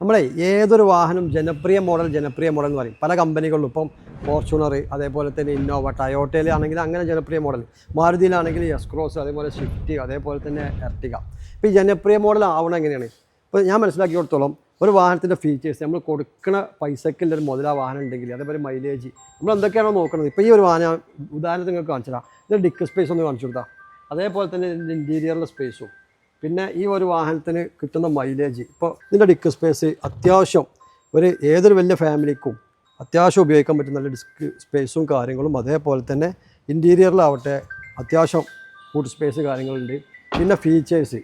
നമ്മളെ ഏതൊരു വാഹനം ജനപ്രിയ മോഡൽ എന്ന് പറയും. പല കമ്പനികളിലും ഇപ്പം ഫോർച്യൂണർ, അതേപോലെ തന്നെ ഇന്നോവ, ടയോട്ടയിലാണെങ്കിൽ അങ്ങനെ ജനപ്രിയ മോഡൽ, മാരുതിയിലാണെങ്കിൽ എസ് ക്രോസ്, അതേപോലെ സ്വിഫ്റ്റ്, അതേപോലെ തന്നെ എർട്ടിക. ഇപ്പോൾ ഈ ജനപ്രിയ മോഡൽ ആവണം എങ്ങനെയാണ്? ഇപ്പോൾ ഞാൻ മനസ്സിലാക്കിയിടത്തോളം ഒരു വാഹനത്തിൻ്റെ ഫീച്ചേഴ്സ് നമ്മൾ കൊടുക്കുന്ന പൈസക്കുള്ള ഒരു മുതലാ വാഹനം ഉണ്ടെങ്കിൽ, അതേപോലെ മൈലേജ് നമ്മൾ എന്തൊക്കെയാണോ നോക്കുന്നത്. ഇപ്പോൾ ഈ ഒരു വാഹനം ഉദാഹരണത്തിന് നിങ്ങൾക്ക് കാണിച്ചു തരാം. ഇത് ഡിക്ക് സ്പേസ് ഒന്ന് കാണിച്ചു കൊടുത്താൽ, അതേപോലെ തന്നെ ഇതിൻ്റെ ഇൻറ്റീരിയറിലെ സ്പേസും, പിന്നെ ഈ ഒരു വാഹനത്തിന് കിട്ടുന്ന മൈലേജ്. ഇപ്പോൾ ഇതിൻ്റെ ഡിക്ക് സ്പേസ് അത്യാവശ്യം ഏതൊരു വലിയ ഫാമിലിക്കും അത്യാവശ്യം ഉപയോഗിക്കാൻ പറ്റുന്ന നല്ല ഡിസ്ക് സ്പേസും കാര്യങ്ങളും, അതേപോലെ തന്നെ ഇൻറ്റീരിയറിലാവട്ടെ അത്യാവശ്യം ഫുഡ് സ്പേസ് കാര്യങ്ങളുണ്ട്. പിന്നെ ഫീച്ചേഴ്സ്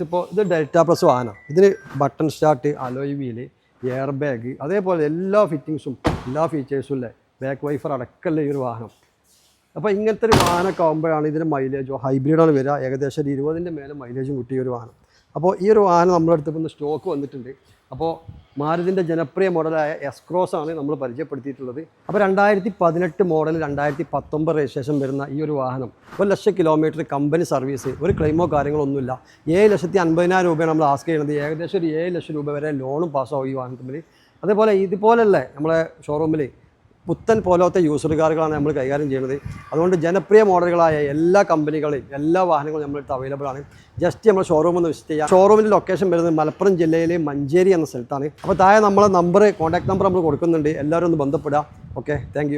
ഇപ്പോൾ ഇത് ഡെൽറ്റ പ്ലസ് വാഹനം. ഇതിന് button start, alloy wheel, air bag, അതേപോലെ എല്ലാ ഫിറ്റിങ്സും എല്ലാ ഫീച്ചേഴ്സും ഇല്ലേ, ബാക്ക് വൈഫർ അടക്കമല്ലേ ഈ ഒരു വാഹനം. അപ്പോൾ ഇങ്ങനത്തെ ഒരു വാഹനമൊക്കെ ആകുമ്പോഴാണ് ഇതിൻ്റെ മൈലേജോ ഹൈബ്രിഡാണ് വരിക. ഏകദേശം ഒരു 20ൻ്റെ മേലെ മൈലേജും കിട്ടിയ ഒരു വാഹനം. അപ്പോൾ ഈ ഒരു വാഹനം നമ്മളടുത്ത് ഇപ്പോൾ സ്റ്റോക്ക് വന്നിട്ടുണ്ട്. അപ്പോൾ മാരുതിൻ്റെ ജനപ്രിയ മോഡലായ എസ് ക്രോസ് ആണ് നമ്മൾ പരിചയപ്പെടുത്തിയിട്ടുള്ളത്. അപ്പോൾ 2018 മോഡൽ 2019 രജിസ്ട്രേഷൻ വരുന്ന ഈ ഒരു വാഹനം 1,00,000 കിലോമീറ്റർ കമ്പനി സർവീസ്, ഒരു ക്ലെയിമോ കാര്യങ്ങളൊന്നുമില്ല. 7,50,000 രൂപയാണ് നമ്മൾ ആസ്ക് ചെയ്യുന്നത്. ഏകദേശം ഒരു 7 ലക്ഷം രൂപ വരെ ലോണും പാസ്സാവും ഈ വാഹനത്തിൽ. അതേപോലെ ഇതുപോലല്ലേ നമ്മളെ ഷോറൂമിൽ പുത്തൻ പോലത്തെ യൂസർ കാറുകളാണ് നമ്മൾ കൈകാര്യം ചെയ്യുന്നത്. അതുകൊണ്ട് ജനപ്രിയ മോഡലുകളായ എല്ലാ കമ്പനികളെയും എല്ലാ വാഹനങ്ങളും നമ്മളടുത്ത് അവൈലബിൾ ആണ്. ജസ്റ്റ് നമ്മൾ ഷോറൂം ഒന്ന് വിസിറ്റ് ചെയ്യാം. ഷോറൂമിൻ്റെ ലൊക്കേഷൻ വരുന്നത് മലപ്പുറം ജില്ലയിലെ മഞ്ചേരി എന്ന സ്ഥലത്താണ്. അപ്പോൾ താഴെ നമ്മളെ കോൺടാക്ട് നമ്പർ നമ്മൾ കൊടുക്കുന്നുണ്ട്. എല്ലാവരും ഒന്ന് ബന്ധപ്പെടുക. Okay, thank